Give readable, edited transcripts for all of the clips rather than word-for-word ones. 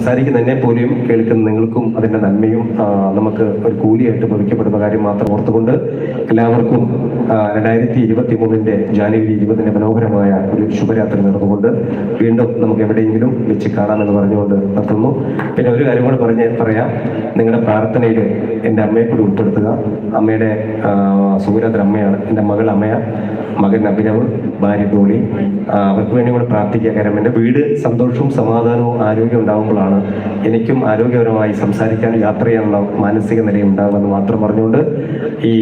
സംസാരിക്കുന്നതിനെ പോലെയും കേൾക്കുന്ന നിങ്ങൾക്കും അതിൻ്റെ നന്മയും നമുക്ക് ഒരു കൂലിയായിട്ട് ഭവിക്കപ്പെടുന്ന കാര്യം മാത്രം ഓർത്തുകൊണ്ട് എല്ലാവർക്കും 2023 ജാനുവരി 20 മനോഹരമായ ഒരു ശുഭരാത്രി നടന്നുകൊണ്ട് വീണ്ടും നമുക്ക് എവിടെയെങ്കിലും വെച്ച് കാണാമെന്ന് പറഞ്ഞുകൊണ്ട് നിർത്തുന്നു. പിന്നെ ഒരു കാര്യം കൂടെ പറയാം, നിങ്ങളുടെ പ്രാർത്ഥനയിൽ എൻ്റെ അമ്മയെ കൂടി ഉൾപ്പെടുത്തുക. അമ്മയുടെ സുഗുരാത്ര അമ്മയാണ്, എൻ്റെ മകൾ അമ്മയ, മകൻ അഭിനവ്, ഭാര്യ ഡോളി, അവർക്ക് വേണ്ടി കൂടെ പ്രാർത്ഥിക്കുക. കാരണം എൻ്റെ വീട് സന്തോഷവും സമാധാനവും ആരോഗ്യം ഉണ്ടാകുമ്പോഴാണ് എനിക്കും ആരോഗ്യപരമായി സംസാരിക്കാൻ യാത്ര ചെയ്യാനുള്ള മാനസിക നിലയും ഉണ്ടാകുമെന്ന് മാത്രം പറഞ്ഞുകൊണ്ട് ഈ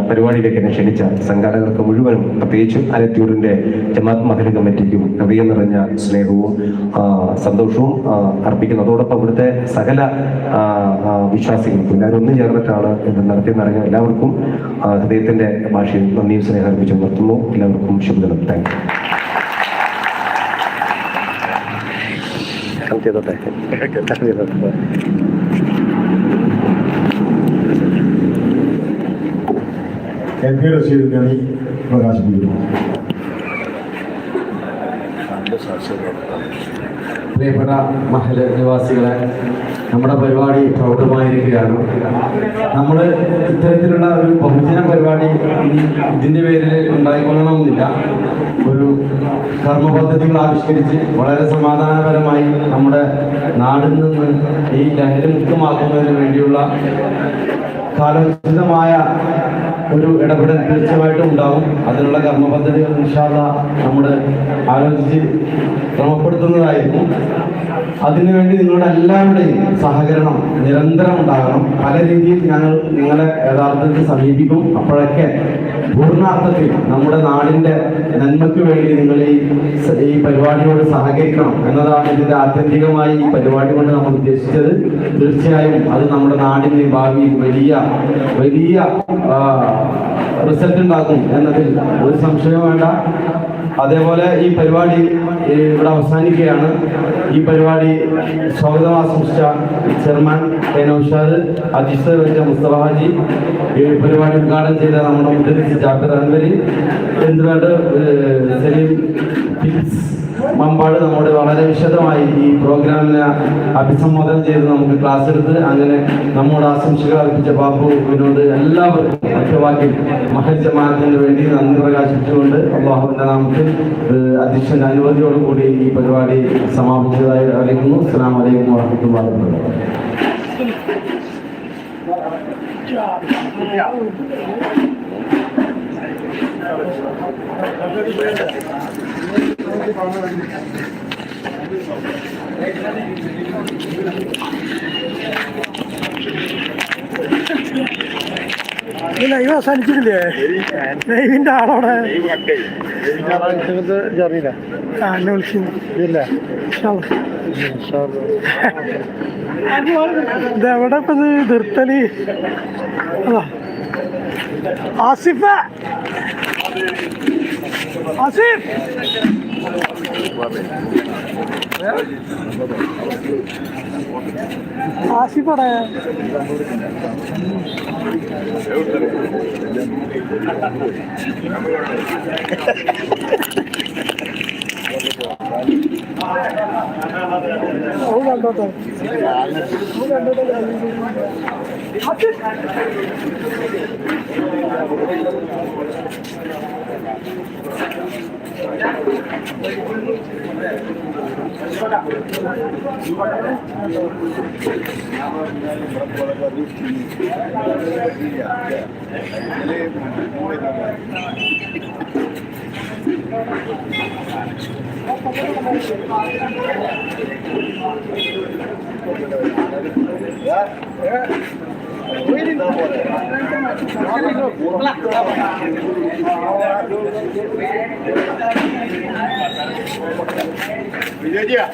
പരിപാടിയിലേക്ക് എന്നെ ക്ഷണിച്ച സംഘാടകർക്ക് മുഴുവനും, പ്രത്യേകിച്ചും ആലത്തിയൂരിൻ്റെ ജമാഅത്ത് മഹല്ല് കമ്മിറ്റിക്കും ഹൃദയം നിറഞ്ഞ സ്നേഹവും സന്തോഷവും അർപ്പിക്കുന്നു. അതോടൊപ്പം ഇവിടുത്തെ സകല വിശ്വാസികൾക്കും എല്ലാവരും ഒന്നു ചേർന്നിട്ടാണ് ഇത് നടത്തിയെന്നറിഞ്ഞ എല്ലാവർക്കും ഹൃദയത്തിൻ്റെ ഭാഷയിൽ നന്ദിയും സ്നേഹം അർപ്പിച്ചു നിർത്തുന്നു. എല്ലാവർക്കും ശുഭദിനം. താങ്ക് പ്രിയപ്പെട്ട മഹല്ല് നിവാസികളെ, നമ്മുടെ പരിപാടി പ്രൗഢമായിരിക്കുകയാണ്. നമ്മൾ ഇത്തരത്തിലുള്ള ഒരു ബഹുജന പരിപാടി ഇതിൻ്റെ പേരിൽ ഉണ്ടായിക്കൊള്ളണമെന്നില്ല. ഒരു കർമ്മ പദ്ധതികൾ ആവിഷ്കരിച്ച് വളരെ സമാധാനപരമായി നമ്മുടെ നാടിൽ നിന്ന് ഈ ലഹരി മുക്തമാക്കുന്നതിന് വേണ്ടിയുള്ള കാലോചിതമായ ഒരു ഇടപെടൽ തീർച്ചയായിട്ടും ഉണ്ടാവും. അതിനുള്ള കർമ്മ പദ്ധതികൾ ഇൻഷാ അല്ലാഹ് നമ്മൾ ആലോചിച്ച് ക്രമപ്പെടുത്തുന്നതായിരിക്കും. അതിനുവേണ്ടി നിങ്ങളുടെ എല്ലാവരുടെയും സഹകരണം നിരന്തരം ഉണ്ടാകണം. പല രീതിയിൽ ഞങ്ങൾ നിങ്ങളെ യഥാർത്ഥത്തിൽ സമീപിക്കും. അപ്പോഴൊക്കെ പൂർണ്ണാർത്ഥത്തിൽ നമ്മുടെ നാടിൻ്റെ നന്മയ്ക്ക് വേണ്ടി നിങ്ങൾ ഈ പരിപാടിയോട് സഹകരിക്കണം എന്നതാണ് ഇതിൻ്റെ ആത്യന്തികമായി ഈ പരിപാടി കൊണ്ട് നമ്മൾ ഉദ്ദേശിച്ചത്. തീർച്ചയായും അത് നമ്മുടെ നാടിൻ്റെ ഭാവിയിൽ വലിയ വലിയ റിസൾട്ട് ഉണ്ടാക്കും എന്നതിൽ ഒരു സംശയം വേണ്ട. അതേപോലെ ഈ പരിപാടി ഇവിടെ അവസാനിക്കുകയാണ്. ഈ പരിപാടി സ്വാഗതം ആശംസിച്ച ചെയർമാൻ നൗഷാദ്, അധ്യക്ഷത വഹിച്ച മുസ്തഫ ഹാജി, ഈ പരിപാടി ഉദ്ഘാടനം ചെയ്ത നമ്മുടെ മുദ്രസ് ജാഫർ അൻവരി, എന്തുകൊണ്ട് സലീം മമ്പാട് നമ്മോട് വളരെ വിശദമായി ഈ പ്രോഗ്രാമിനെ അഭിസംബോധന ചെയ്ത് നമുക്ക് ക്ലാസ് എടുത്ത് അങ്ങനെ നമ്മോട് ആശംസകൾ അർപ്പിച്ച ബാബു വിനോദ്, എല്ലാവർക്കും ഒറ്റവാക്കിൽ മഹൽ ജമാഅത്തിന് വേണ്ടി നന്ദി പ്രകാശിച്ചുകൊണ്ട് അല്ലാഹുവിന്റെ നാമത്തിൽ അധ്യക്ഷന്റെ അനുമതിയോടുകൂടി ഈ പരിപാടി സമാപിച്ചതായി അറിയിക്കുന്നു. അസ്സലാമു അലൈക്കും വറഹ്മത്തുള്ളാഹി ലൈവ് അവസാനിച്ചിട്ടില്ലേ? ലൈവിന്റെ ആളോടെ എന്നെ വിളിച്ചില്ല. ഇതെവിടെ ഇപ്പൊ നിർത്തല്? ആസിഫ് ആസിഫ് ആസിഫടെ കണ്ടോട്ടെ Vidět.